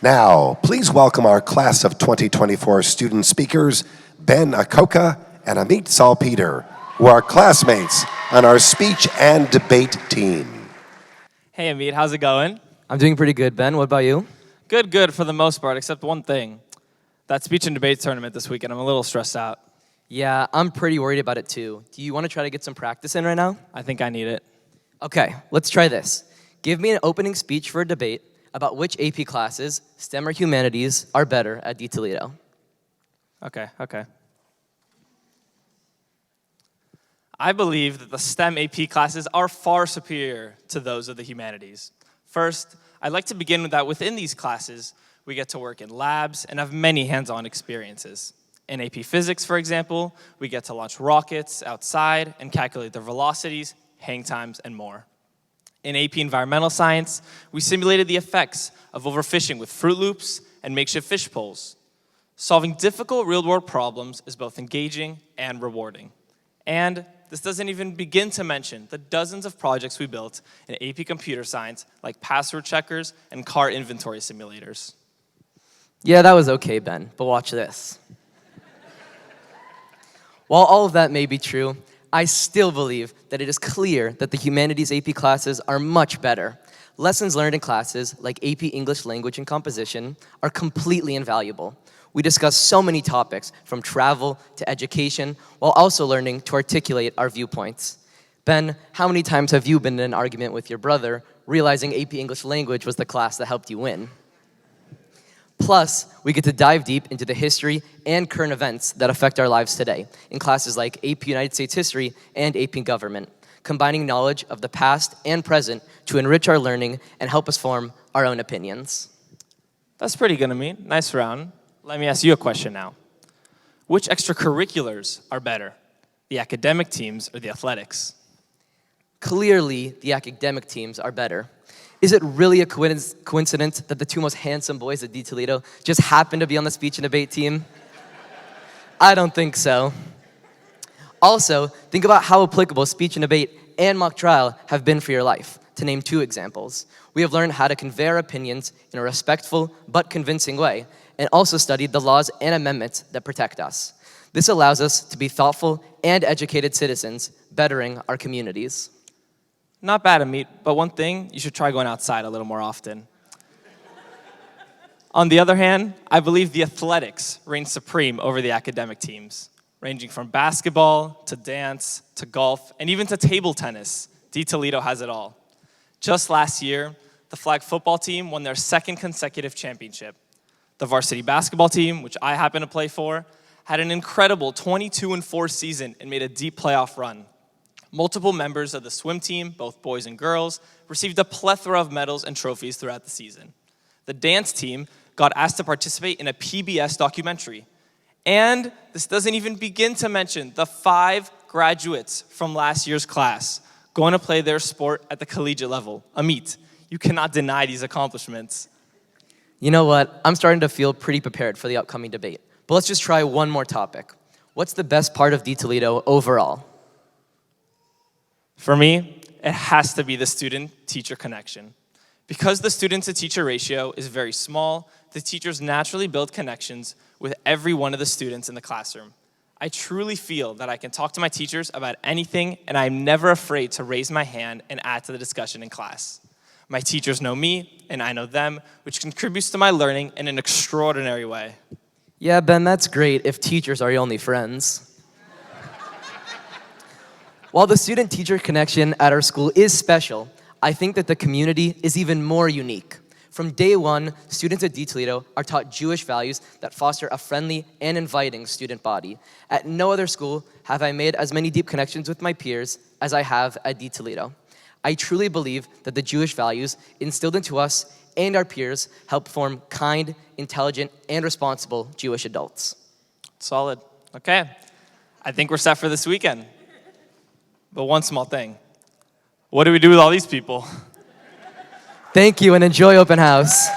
Now, please welcome our class of 2024 student speakers, Ben Akoka and Amit Salpeter, who are classmates on our speech and debate team. Hey Amit, how's it going? I'm doing pretty good, Ben. What about you? Good for the most part, except one thing. That speech and debate tournament this weekend, I'm a little stressed out. Yeah, I'm pretty worried about it too. Do you want to try to get some practice in right now? I think I need it. Okay, let's try this. Give me an opening speech for a debate about which AP classes, STEM or humanities, are better at Toledo. Okay. I believe that the STEM AP classes are far superior to those of the humanities. First, I'd like to begin with that within these classes, we get to work in labs and have many hands-on experiences. In AP Physics, for example, we get to launch rockets outside and calculate their velocities, hang times, and more. In AP Environmental Science, we simulated the effects of overfishing with Fruit Loops and makeshift fish poles. Solving difficult real-world problems is both engaging and rewarding. And this doesn't even begin to mention the dozens of projects we built in AP Computer Science, like password checkers and car inventory simulators. Yeah, that was okay, Ben, but watch this. While all of that may be true, I still believe that it is clear that the humanities AP classes are much better. Lessons learned in classes like AP English Language and Composition are completely invaluable. We discuss so many topics, from travel to education, while also learning to articulate our viewpoints. Ben, how many times have you been in an argument with your brother, realizing AP English Language was the class that helped you win? Plus, we get to dive deep into the history and current events that affect our lives today in classes like AP United States History and AP Government, combining knowledge of the past and present to enrich our learning and help us form our own opinions. That's pretty good, Amit. Nice round. Let me ask you a question now. Which extracurriculars are better, the academic teams or the athletics? Clearly, the academic teams are better. Is it really a coincidence that the two most handsome boys at Toledo just happen to be on the speech and debate team? I don't think so. Also, think about how applicable speech and debate and mock trial have been for your life. To name two examples, we have learned how to convey our opinions in a respectful but convincing way, and also studied the laws and amendments that protect us. This allows us to be thoughtful and educated citizens, bettering our communities. Not bad, Amit, but one thing, you should try going outside a little more often. On the other hand, I believe the athletics reign supreme over the academic teams, ranging from basketball to dance to golf and even to table tennis. Toledo has it all. Just last year, the flag football team won their second consecutive championship. The varsity basketball team, which I happen to play for, had an incredible 22-4 season and made a deep playoff run. Multiple members of the swim team, both boys and girls, received a plethora of medals and trophies throughout the season. The dance team got asked to participate in a PBS documentary. And this doesn't even begin to mention the 5 graduates from last year's class going to play their sport at the collegiate level. Amit, you cannot deny these accomplishments. You know what? I'm starting to feel pretty prepared for the upcoming debate. But let's just try one more topic. What's the best part of Toledo overall? For me, it has to be the student-teacher connection. Because the student-to-teacher ratio is very small, the teachers naturally build connections with every one of the students in the classroom. I truly feel that I can talk to my teachers about anything, and I'm never afraid to raise my hand and add to the discussion in class. My teachers know me, and I know them, which contributes to my learning in an extraordinary way. Yeah, Ben, that's great if teachers are your only friends. While the student-teacher connection at our school is special, I think that the community is even more unique. From day one, students at Toledo are taught Jewish values that foster a friendly and inviting student body. At no other school have I made as many deep connections with my peers as I have at Toledo. I truly believe that the Jewish values instilled into us and our peers help form kind, intelligent, and responsible Jewish adults. Solid. Okay. I think we're set for this weekend. But one small thing. What do we do with all these people? Thank you and enjoy open house.